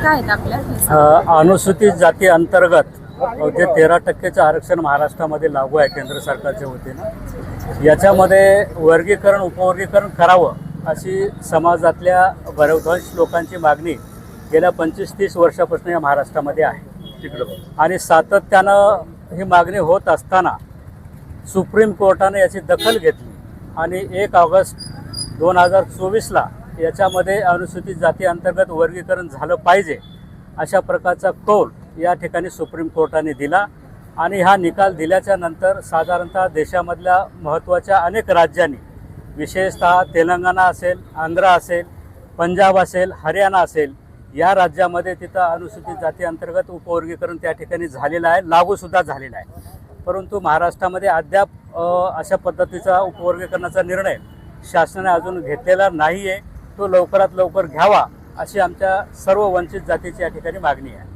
काय आहेत आपल्या? अनुसूचित जाती अंतर्गत जे 13% आरक्षण महाराष्ट्रामध्ये लागू आहे केंद्र सरकारच्या वतीनं, याच्यामध्ये वर्गीकरण उपवर्गीकरण करावं अशी समाजातल्या बहुतांश लोकांची मागणी गेल्या 25-30 वर्षापासून या महाराष्ट्रामध्ये आहे आणि सातत्यानं ही मागणी होत असताना सुप्रीम कोर्टाने याची दखल घेतली आणि 1 ऑगस्ट 2024ला याच्यामध्ये अनुसूचित जाती अंतर्गत वर्गीकरण झालं पाहिजे अशा प्रकारचा कौल या ठिकाणी सुप्रीम कोर्टाने दिला आणि हा निकाल दिल्याच्या नंतर साधारणतः देशामधल्या महत्त्वाच्या अनेक राज्यांनी, विशेषतः तेलंगणा असेल, आंध्र असेल, पंजाब असेल, हरियाणा असेल, या राज्यामध्ये तिथं अनुसूचित जाती अंतर्गत उपवर्गीकरण त्या ठिकाणी झालेलं आहे, लागूसुद्धा झालेलं आहे. परंतु महाराष्ट्रामध्ये अद्याप अशा पद्धतीचा उपवर्गीकरणाचा निर्णय शासनाने अजून घेतलेला नाही आहे. तो लवकरात लवकर घ्यावा अशी आमच्या सर्व वंचित जातीची या ठिकाणी मागणी आहे.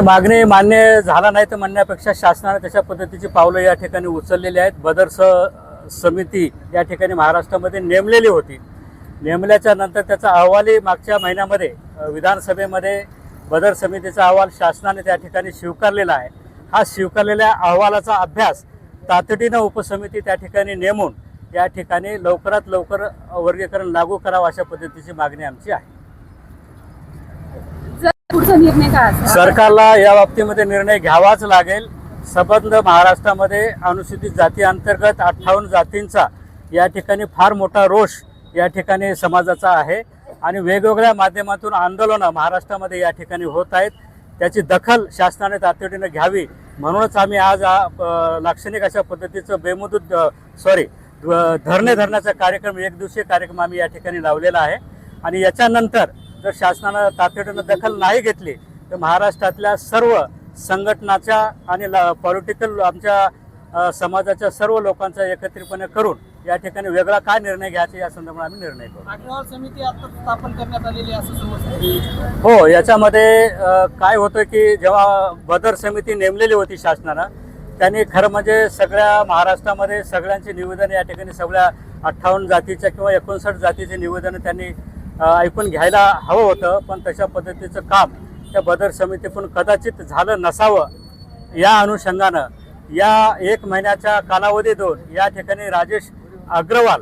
मागणी मान्य झाला नाही तर म्हणण्यापेक्षा शासनाने तशा पद्धतीची पावलं या ठिकाणी उचललेली आहेत. बदर समिती या ठिकाणी महाराष्ट्रामध्ये नेमलेली होती. नेमल्याच्या नंतर त्याचा अहवालही मागच्या महिन्यामध्ये विधानसभेमध्ये बदर समितीचा अहवाल शासनाने त्या ठिकाणी स्वीकारलेला आहे. हा स्वीकारलेल्या अहवालाचा अभ्यास तातडीनं उपसमिती त्या ठिकाणी नेमून या ठिकाणी लवकरात लवकर वर्गीकरण लागू करावं अशा पद्धतीची मागणी आमची आहे. पुढचा निर्णय काय असेल? सरकारला या बाबतीमध्ये निर्णय घ्यावाच लागेल. संबंध महाराष्ट्रामध्ये अनुसूचित जाती अंतर्गत 58 जातींचा या ठिकाणी फार मोठा रोष या ठिकाणी समाजाचा आहे आणि वेगवेगळ्या माध्यमातून आंदोलनं महाराष्ट्रामध्ये या ठिकाणी होत आहेत. त्याची दखल शासनाने तातडीनं घ्यावी म्हणूनच आम्ही आज लाक्षणिक अशा पद्धतीचं धरणे धरण्याचा कार्यक्रम, एक दिवसीय कार्यक्रम आम्ही या ठिकाणी लावलेला आहे आणि याच्यानंतर जर शासनानं तातडीनं दखल नाही घेतली तर महाराष्ट्रातल्या सर्व संघटनाच्या आणि पॉलिटिकल आमच्या समाजाच्या सर्व लोकांचा एकत्रितपणे करून या ठिकाणी वेगळा काय निर्णय घ्यायचा या संदर्भात आम्ही निर्णय करू. अग्रवाल समिती आता स्थापन करण्यात आलेली असं समजतं. हो, याच्यामध्ये काय होतं की जेव्हा बदर समिती नेमलेली होती शासनानं, त्यांनी खरं म्हणजे सगळ्या महाराष्ट्रामध्ये सगळ्यांची निवेदन या ठिकाणी सगळ्या 58 जातीच्या किंवा 59 जातीचे निवेदनं त्यांनी ऐकून घ्यायला हवं होतं. पण तशा पद्धतीचं काम त्या बदर समितीतून कदाचित झालं नसावं. या अनुषंगानं या 1 महिन्याच्या कालावधीतून या ठिकाणी राजेश अग्रवाल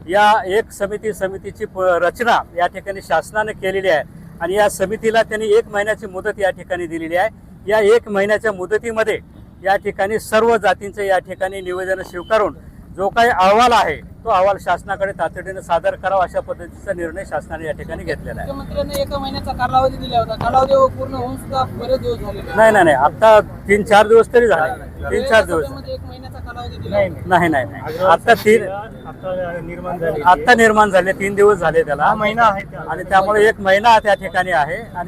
या एक समितीची रचना या ठिकाणी शासनाने केलेली आहे आणि या समितीला त्यांनी 1 महिन्याची मुदत या ठिकाणी दिलेली आहे. या 1 महिन्याच्या मुदतीमध्ये या ठिकाणी सर्व जातींचे या ठिकाणी निवेदन स्वीकारून जो काही अहवाल आहे तो अहवाल शासनाकडे तातडीने सादर करावा अशा पद्धतीचा निर्णय शासनाने या ठिकाणी घेतलेला आहे. मुख्यमंत्र्यांनी 1 महिन्याचा कालावधी दिला होता. कालावधी पूर्ण होऊन सुद्धा बरेच दिवस झाले. नाही, आता 3-4 दिवस तरी झाले. 3-4 दिवस 1 महिन्याचा कालावधी दिला नाही. आता निर्माण झाले 3 दिवस झाले त्याला महिना आहे आणि त्यामुळे 1 महिना त्या ठिकाणी आहे आणि